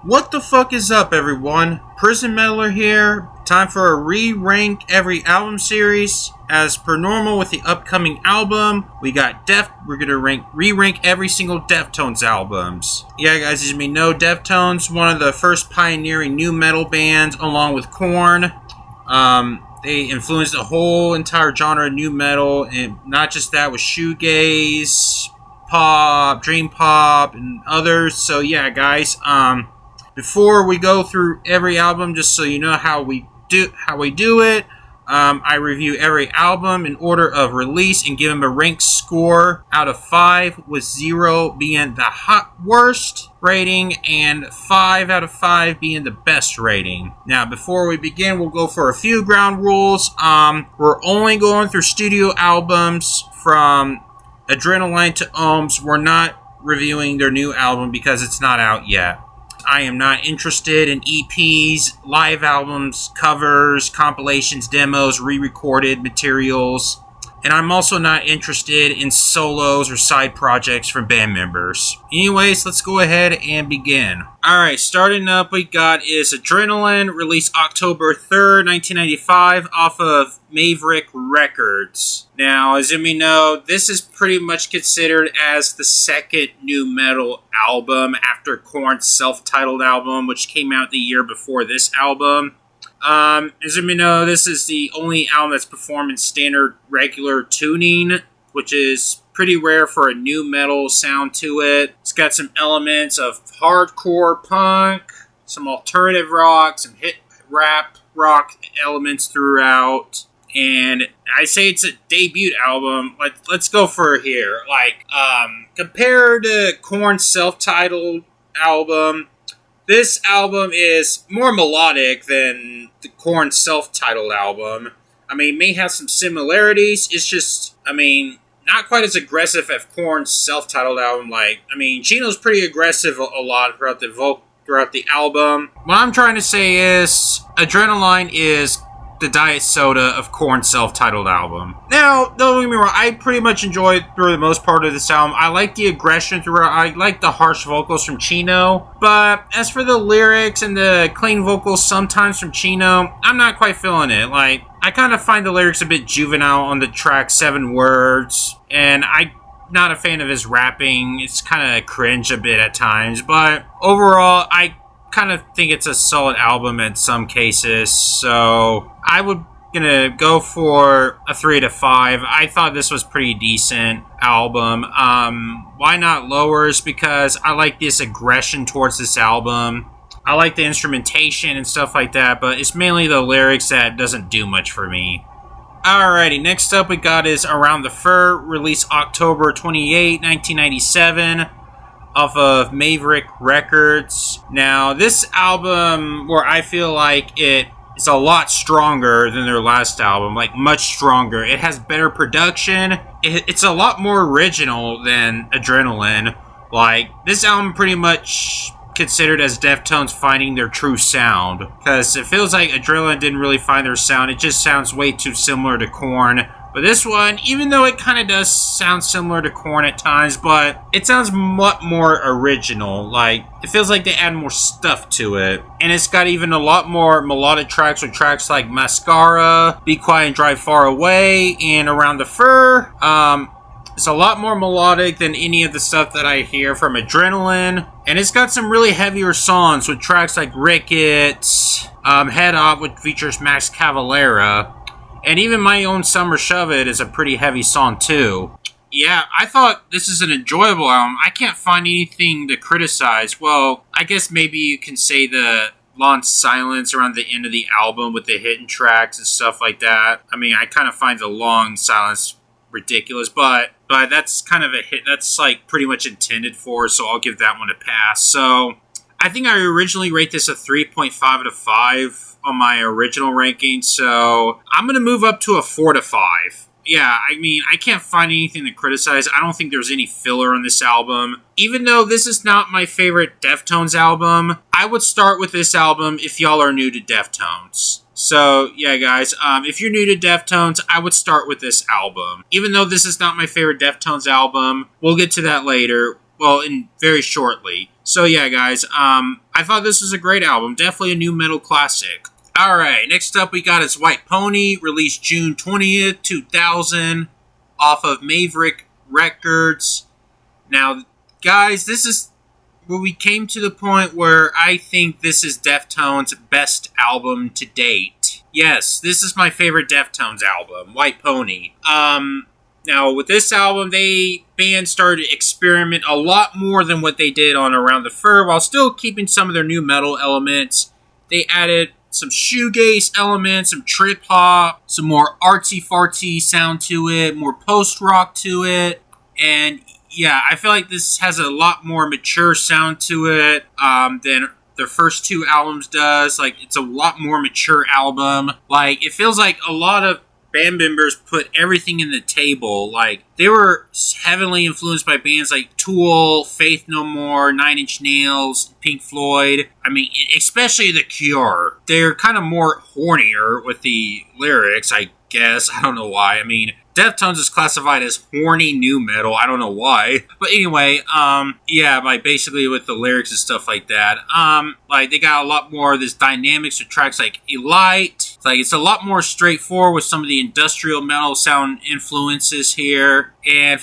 What the fuck is up, everyone? Prison Meddler here. Time for a re-rank every album series. As per normal with the upcoming album, we're gonna re-rank every single Deftones albums. Yeah, guys, as you may know, Deftones, one of the first pioneering new metal bands, along with Korn. They influenced the whole entire genre of new metal, and not just that, with shoegaze, pop, dream pop, and others. So yeah, guys, before we go through every album, just so you know how we do it, I review every album in order of release and give them a ranked score out of 5, with 0 being the worst rating and 5 out of 5 being the best rating. Now, before we begin, we'll go for a few ground rules. We're only going through studio albums from Adrenaline to Ohms. We're not reviewing their new album because it's not out yet. I am not interested in EPs, live albums, covers, compilations, demos, re-recorded materials, and I'm also not interested in solos or side projects from band members. Anyways, let's go ahead and begin. Alright, starting up, we got is Adrenaline, released October 3rd, 1995, off of Maverick Records. Now, as you may know, this is pretty much considered as the second new metal album after Korn's self-titled album, which came out the year before this album. As you may know, this is the only album that's performed in standard regular tuning, which is pretty rare for a new metal sound to it. It's got some elements of hardcore punk, some alternative rock, some hit rap rock elements throughout. And I say it's a debut album. Let's go for here. Compared to Korn's self-titled album, this album is more melodic than the Korn self-titled album. I mean, it may have some similarities. It's just, not quite as aggressive as Korn's self-titled album. Gino's pretty aggressive a lot throughout the album. What I'm trying to say is, Adrenaline is the diet soda of Korn's self-titled album. Now, don't get me wrong, I pretty much enjoyed through the most part of this album. I like the aggression throughout. I like the harsh vocals from Chino. But as for the lyrics and the clean vocals sometimes from Chino, I'm not quite feeling it. I kind of find the lyrics a bit juvenile on the track 7 Words. And I'm not a fan of his rapping. It's kind of cringe a bit at times. But overall, I kind of think it's a solid album in some cases, so I would gonna go for a 3 to 5. I thought this was pretty decent album. Why not lower? Is because I like this aggression towards this album. I like the instrumentation and stuff like that, but it's mainly the lyrics that doesn't do much for me. Alrighty, next up we got is Around the Fur, released October 28, 1997. Off of Maverick Records. Now, this album, where I feel like it is a lot stronger than their last album, much stronger. It has better production. It's a lot more original than Adrenaline. This album pretty much considered as Deftones finding their true sound, because it feels like Adrenaline didn't really find their sound. It just sounds way too similar to Korn. But this one, even though it kind of does sound similar to Korn at times, but it sounds much more original. It feels like they add more stuff to it. And it's got even a lot more melodic tracks with tracks like Mascara, Be Quiet and Drive Far Away, and Around the Fur. It's a lot more melodic than any of the stuff that I hear from Adrenaline. And it's got some really heavier songs with tracks like Ricketts, Head Off, which features Max Cavalera. And even My Own Summer Shove It is a pretty heavy song too. Yeah, I thought this is an enjoyable album. I can't find anything to criticize. Well, I guess maybe you can say the long silence around the end of the album with the hidden tracks and stuff like that. I kind of find the long silence ridiculous, but that's kind of a hit. That's pretty much intended for, so I'll give that one a pass. So I think I originally rate this a 3.5 out of 5 on my original ranking, so I'm going to move up to a 4 to 5. Yeah, I can't find anything to criticize. I don't think there's any filler on this album. Even though this is not my favorite Deftones album, I would start with this album if y'all are new to Deftones. So, yeah, guys, if you're new to Deftones, I would start with this album. Even though this is not my favorite Deftones album, we'll get to that later. Well, very shortly. So yeah, guys, I thought this was a great album. Definitely a new metal classic. Alright, next up we got is White Pony, released June 20th, 2000, off of Maverick Records. Now, guys, this is where we came to the point where I think this is Deftones' best album to date. Yes, this is my favorite Deftones album, White Pony. Now, with this album, band started to experiment a lot more than what they did on Around the Fur, while still keeping some of their new metal elements. They added some shoegaze elements, some trip hop, some more artsy-fartsy sound to it, more post-rock to it, and yeah, I feel like this has a lot more mature sound to it than their first two albums does. Like, it's a lot more mature album. Like, it feels like a lot of band members put everything in the table. Like, they were heavily influenced by bands like Tool, Faith No More, Nine Inch Nails, Pink Floyd. I mean, especially The Cure. They're kind of more hornier with the lyrics, I guess. I don't know why. I mean, Deftones is classified as horny new metal. I don't know why. But anyway, yeah, like basically with the lyrics and stuff like that. Like they got a lot more of this dynamics with tracks like Elite. It's a lot more straightforward with some of the industrial metal sound influences here. And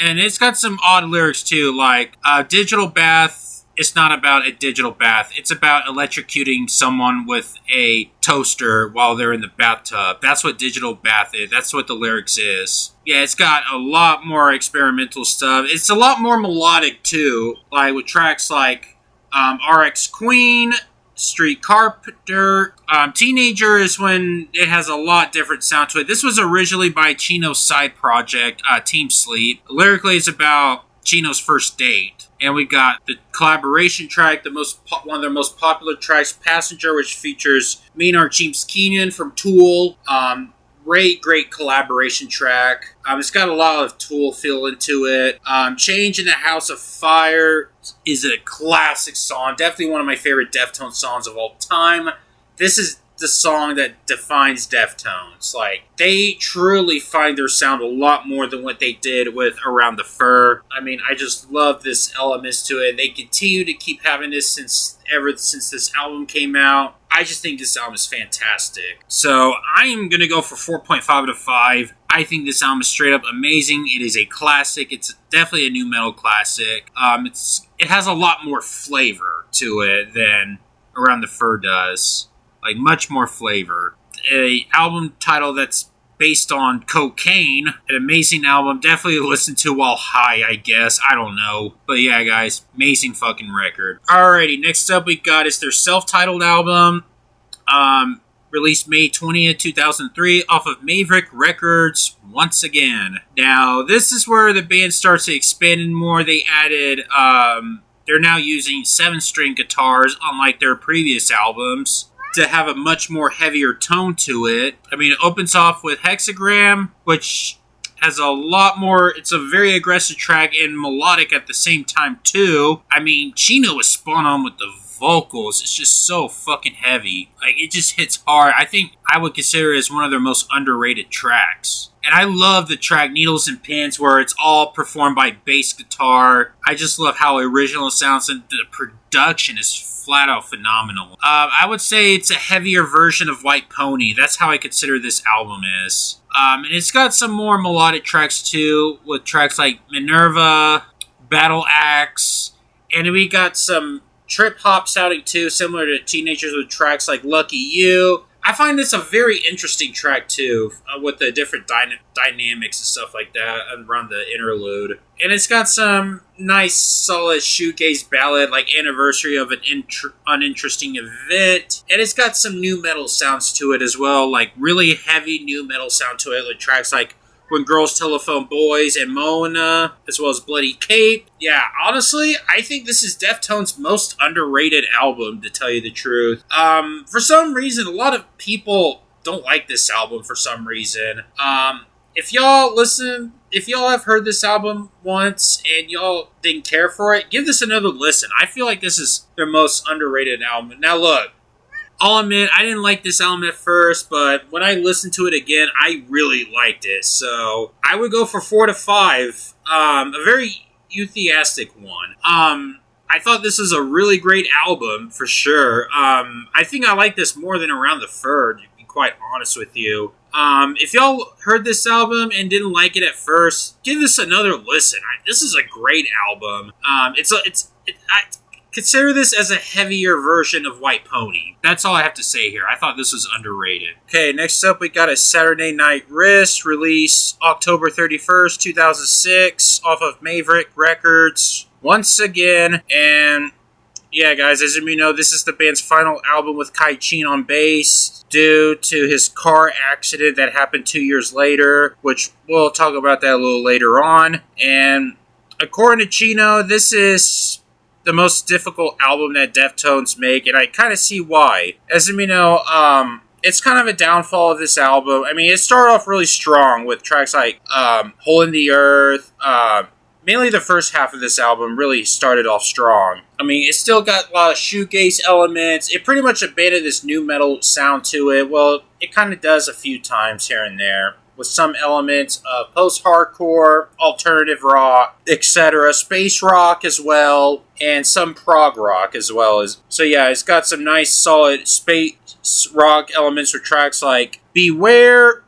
it's got some odd lyrics too, like Digital Bath. It's not about a digital bath. It's about electrocuting someone with a toaster while they're in the bathtub. That's what digital bath is. That's what the lyrics is. Yeah, it's got a lot more experimental stuff. It's a lot more melodic too, like with tracks like RX Queen, Street Carpenter. Teenager is when it has a lot different sound to it. This was originally by Chino's side project, Team Sleep. Lyrically, it's about Chino's first date. And we got the collaboration track, one of their most popular tracks, Passenger, which features Maynard James Keenan from Tool. Great collaboration track. It's got a lot of Tool feel into it. Change in the House of Fire is a classic song. Definitely one of my favorite Deftones songs of all time. This is the song that defines Deftones. Like, they truly find their sound a lot more than what they did with Around the Fur. I mean, I just love this elements to it. They continue to keep having this since this album came out. I just think this album is fantastic. So, I am going to go for 4.5 out of 5. I think this album is straight up amazing. It is a classic. It's definitely a new metal classic. It has a lot more flavor to it than Around the Fur does. Like, much more flavor. An album title that's based on cocaine. An amazing album. Definitely listen to while high, I guess. I don't know. But yeah, guys. Amazing fucking record. Alrighty, next up we got is their self-titled album. Released May 20th, 2003 off of Maverick Records once again. Now, this is where the band starts to expand more. They added, they're now using 7-string guitars, unlike their previous albums, to have a much more heavier tone to it. I mean, it opens off with Hexagram, which has a lot more, it's a very aggressive track and melodic at the same time too. I mean, Chino was spot on with the vocals. It's just so fucking heavy. Like, it just hits hard. I think I would consider it as one of their most underrated tracks. And I love the track Needles and Pins, where it's all performed by bass guitar. I just love how original it sounds, and the production is flat out phenomenal. I would say it's a heavier version of White Pony. That's how I consider this album is. And it's got some more melodic tracks too, with tracks like Minerva, Battle Axe, and we got some trip hop sounding too, similar to Teenagers, with tracks like Lucky You. I find this a very interesting track too, with the different dynamics and stuff like that around the interlude. And it's got some nice, solid shoegaze ballad like Anniversary of an Uninteresting Event. And it's got some new metal sounds to it as well, like really heavy new metal sound to it, with tracks like When Girls Telephone Boys and Mona, as well as Bloody Cape. Yeah, honestly, I think this is Deftones' most underrated album, to tell you the truth. For some reason, a lot of people don't like this album for some reason. If y'all have heard this album once and y'all didn't care for it, give this another listen. I feel like this is their most underrated album. Now look, I'll admit, I didn't like this album at first, but when I listened to it again, I really liked it. So, I would go for 4 to 5. A very enthusiastic one. I thought this was a really great album for sure. I think I like this more than Around the Fur, to be quite honest with you. If y'all heard this album and didn't like it at first, give this another listen. This is a great album. I consider this as a heavier version of White Pony. That's all I have to say here. I thought this was underrated. Okay, next up we got a Saturday Night Wrist, released October 31st, 2006, off of Maverick Records. Once again, and yeah, guys, as you know, this is the band's final album with Kai Chin on bass due to his car accident that happened 2 years later, which we'll talk about that a little later on. And according to Chino, this is the most difficult album that Deftones make, and I kind of see why. As you know, it's kind of a downfall of this album. I mean, it started off really strong with tracks like Hole in the Earth. Mainly the first half of this album really started off strong. I mean, it still got a lot of shoegaze elements. It pretty much abandoned this new metal sound to it. Well, it kind of does a few times here and there, with some elements of post-hardcore, alternative rock, etc., space rock as well, and some prog rock as well. So yeah, it's got some nice solid space rock elements for tracks like Beware.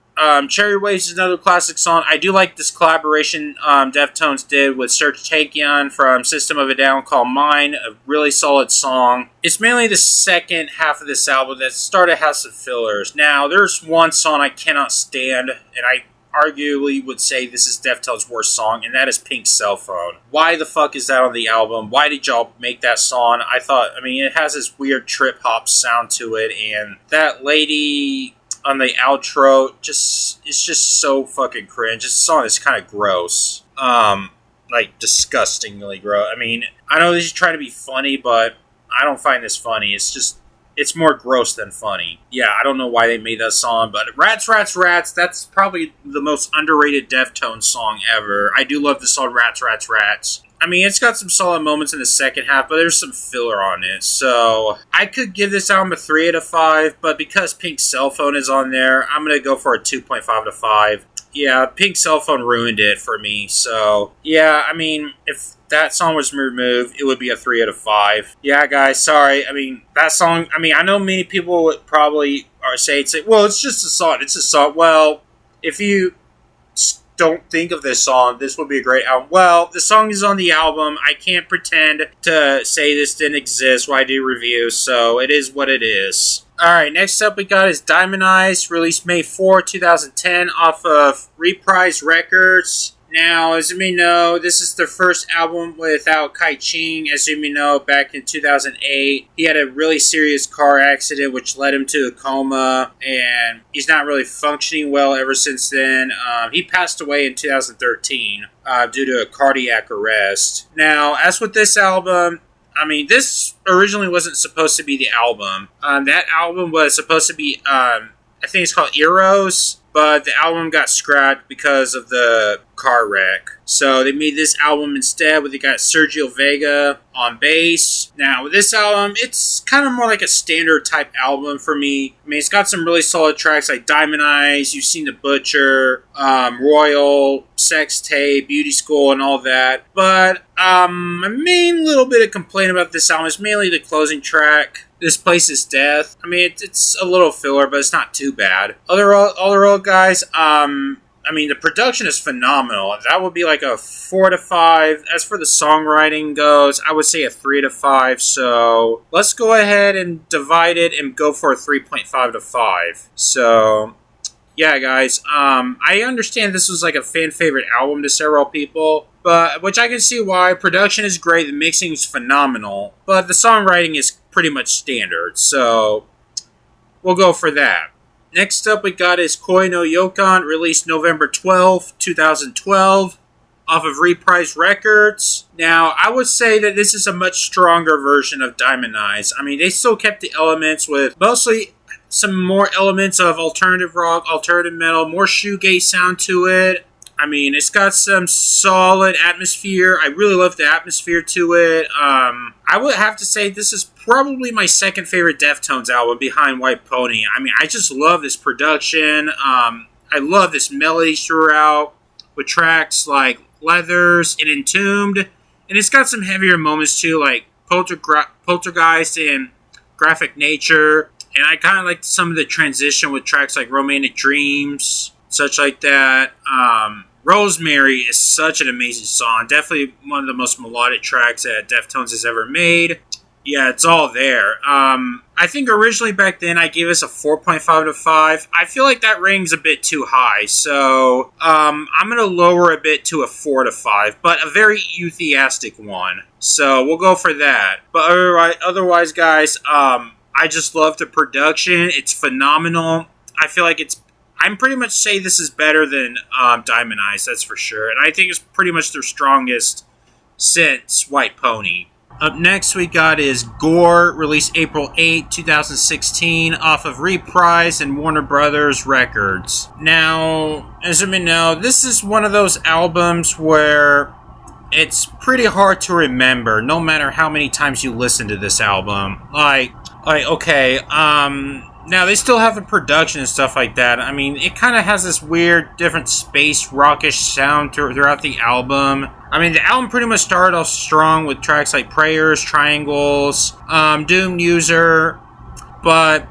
Cherry Waves is another classic song. I do like this collaboration Deftones did with Serj Tankian from System of a Down called Mine, a really solid song. It's mainly the second half of this album that started has some fillers. Now, there's one song I cannot stand, and I arguably would say this is Deftones' worst song, and that is Pink Cell Phone. Why the fuck is that on the album? Why did y'all make that song? I mean, it has this weird trip-hop sound to it, and that lady on the outro, it's just so fucking cringe. This song is kind of gross. Like, disgustingly gross. I mean, I know this is trying to be funny, but I don't find this funny. It's more gross than funny. Yeah, I don't know why they made that song, but Rats, Rats, Rats, that's probably the most underrated Deftones song ever. I do love the song Rats, Rats, Rats. I mean, it's got some solid moments in the second half, but there's some filler on it. So, I could give this album a 3 out of 5, but because Pink Cell Phone is on there, I'm going to go for a 2.5 out of 5. Yeah, Pink Cell Phone ruined it for me. So, yeah, I mean, if that song was removed, it would be a 3 out of 5. Yeah, guys, sorry. I mean, that song, I know many people would probably say, well, it's just a song. It's a song. Well, if you don't think of this song, this would be a great album. Well, the song is on the album. I can't pretend to say this didn't exist while I do reviews, so it is what it is. Alright, next up we got is Diamond Eyes, released May 4, 2010, off of Reprise Records. Now, as you may know, this is their first album without Kai Chin. As you may know, back in 2008, he had a really serious car accident which led him to a coma, and he's not really functioning well ever since then. He passed away in 2013 due to a cardiac arrest. Now, as with this album, I mean, this originally wasn't supposed to be the album. That album was supposed to be, I think it's called Eros, but the album got scrapped because of the car wreck. So they made this album instead, where they got Sergio Vega on bass. Now, with this album, it's kind of more like a standard type album for me. I mean, it's got some really solid tracks like Diamond Eyes, You've Seen the Butcher, Royal, Sex Tape, Beauty School, and all that. But my main little bit of complaint about this album is mainly the closing track, This Place Is Death. I mean, it's a little filler, but it's not too bad. Overall, guys, I mean, the production is phenomenal. That would be like a 4 out of 5. As for the songwriting goes, I would say a 3 out of 5. So let's go ahead and divide it and go for a 3.5 out of 5. So yeah, guys, I understand this was like a fan favorite album to several people, but which I can see why. Production is great, the mixing is phenomenal, but the songwriting is pretty much standard. So we'll go for that. Next up we got is Koi no Yokan, released November 12, 2012, off of Reprise Records. Now, I would say that this is a much stronger version of Diamond Eyes. I mean, they still kept the elements with mostly some more elements of alternative rock, alternative metal, more shoegaze sound to it. I mean, it's got some solid atmosphere. I really love the atmosphere to it. I would have to say this is probably my second favorite Deftones album behind White Pony. I mean, I just love this production. I love this melody throughout with tracks like Leathers and Entombed And it's got some heavier moments too, like Poltergeist and Graphic Nature. And I kind of like some of the transition with tracks like Romantic Dreams, such like that. Rosemary is such an amazing song. Definitely one of the most melodic tracks that Deftones has ever made. Yeah, it's all there. I think originally back then I gave this a 4.5 out of 5. I feel like that rings a bit too high, so I'm going to lower a bit to a 4 to 5, but a very enthusiastic one. So we'll go for that. But otherwise guys, I just love the production. It's phenomenal. I feel like I'm pretty much say this is better than Diamond Eyes, that's for sure. And I think it's pretty much their strongest since White Pony. Up next we got is Gore, released April 8, 2016, off of Reprise and Warner Brothers Records. Now, as you may know, this is one of those albums where it's pretty hard to remember, no matter how many times you listen to this album. Okay, now they still have the production and stuff like that. I mean, it kind of has this weird, different space rockish sound throughout the album. I mean, the album pretty much started off strong with tracks like Prayers, Triangles, Doom User, but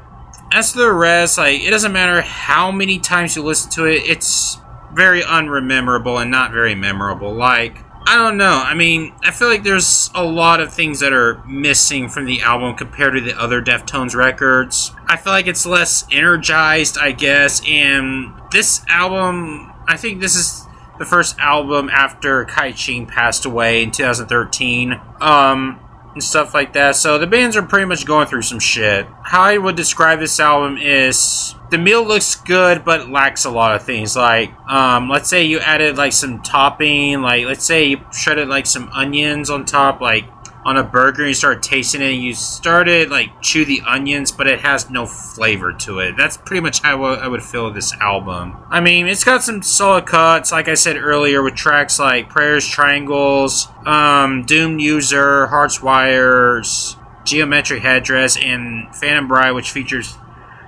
as to the rest, like, it doesn't matter how many times you listen to it, it's very unrememberable and not very memorable. Like, I don't know. I mean, I feel like there's a lot of things that are missing from the album compared to the other Deftones records. I feel like it's less energized, I guess, and this album, I think this is the first album after Kai Ching passed away in 2013, and stuff like that. So the bands are pretty much going through some shit. How I would describe this album is the meal looks good, but lacks a lot of things. Like, let's say you added like some topping, like let's say you shredded like some onions on top, like on a burger, you started tasting it, and you started like chew the onions, but it has no flavor to it. That's pretty much how I would feel this album. I mean, it's got some solid cuts, like I said earlier, with tracks like Prayers, Triangles, Doom User, Hearts Wires, Geometric Headdress, and Phantom Bride, which features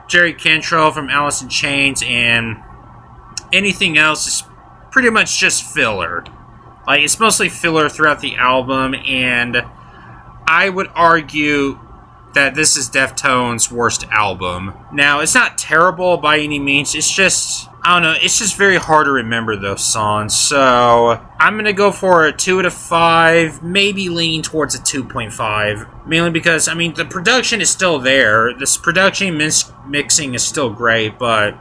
Jerry Cantrell from Alice in Chains, and anything else is pretty much just filler. Like, it's mostly filler throughout the album, and I would argue that this is Deftones' worst album. Now, it's not terrible by any means, it's just, I don't know, it's just very hard to remember those songs, so I'm gonna go for a 2 out of 5, maybe leaning towards a 2.5, mainly because, I mean, the production is still there, this production mixing is still great, but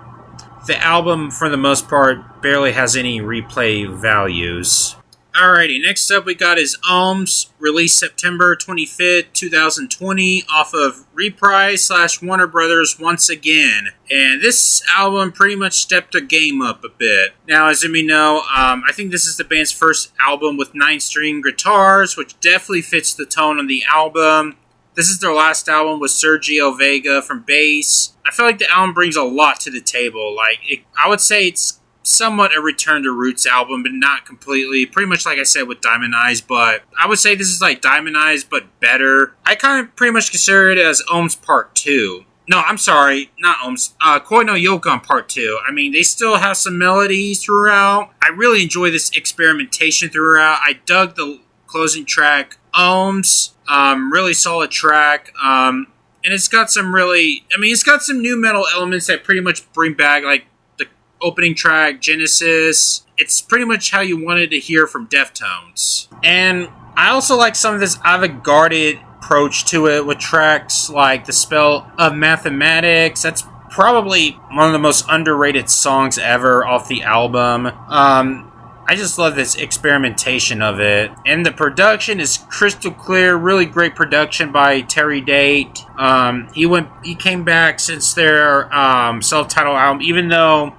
the album, for the most part, barely has any replay values. Alrighty, next up we got is Ohms, released September 25th, 2020, off of Reprise / Warner Brothers once again. And this album pretty much stepped the game up a bit. Now, as you may know, I think this is the band's first album with 9-string guitars, which definitely fits the tone on the album. This is their last album with Sergio Vega from bass. I feel like the album brings a lot to the table. I would say it's somewhat a return to roots album, but not completely. Pretty much like I said with Diamond Eyes, but I would say this is like Diamond Eyes, but better. I kind of pretty much consider it as Ohms Part 2. No, I'm sorry, not Ohms. Koi no Yokan Part 2. I mean, they still have some melodies throughout. I really enjoy this experimentation throughout. I dug the closing track, Ohms. Really solid track. And it's got some it's got some new metal elements that pretty much bring back, like, opening track, Genesis. It's pretty much how you wanted to hear from Deftones. And I also like some of this avant-garde approach to it with tracks like The Spell of Mathematics. That's probably one of the most underrated songs ever off the album. I just love this experimentation of it. And the production is crystal clear, really great production by Terry Date. He came back since their self-titled album, even though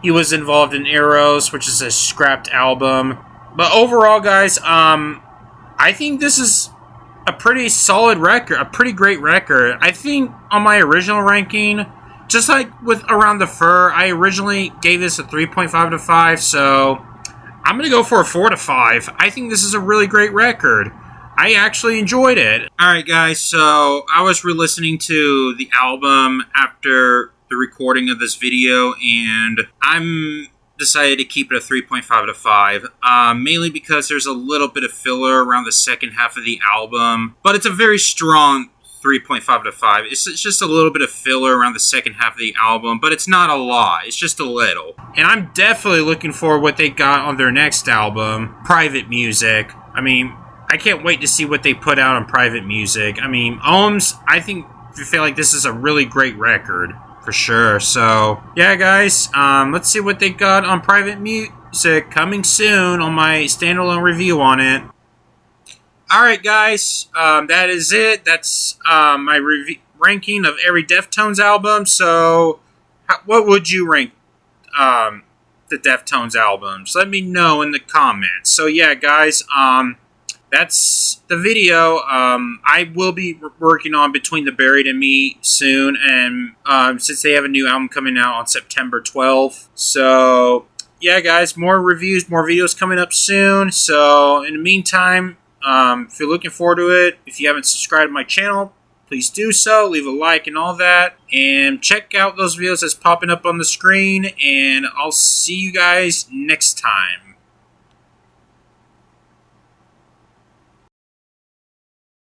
he was involved in Eros, which is a scrapped album. But overall, guys, I think this is a pretty solid record, a pretty great record. I think on my original ranking, just like with Around the Fur, I originally gave this a 3.5 out of 5, so I'm going to go for a 4 out of 5. I think this is a really great record. I actually enjoyed it. Alright, guys, so I was re-listening to the album after the recording of this video, and I'm decided to keep it a 3.5 out of 5, mainly because there's a little bit of filler around the second half of the album, but it's a very strong 3.5 out of 5. It's just a little bit of filler around the second half of the album, but it's not a lot. It's just a little. And I'm definitely looking for what they got on their next album, Private Music. I mean, I can't wait to see what they put out on Private Music. I mean, Ohms, I feel like this is a really great record, for sure. So, yeah, guys, let's see what they got on Private Music coming soon on my standalone review on it. Alright, guys, that is it. That's my ranking of every Deftones album. So, what would you rank the Deftones albums? Let me know in the comments. So, yeah, guys, that's the video. I will be working on Between the Buried and Me soon, and since they have a new album coming out on September 12th. So, yeah, guys, more reviews, more videos coming up soon. So, in the meantime, if you're looking forward to it, if you haven't subscribed to my channel, please do so. Leave a like and all that. And check out those videos that's popping up on the screen. And I'll see you guys next time.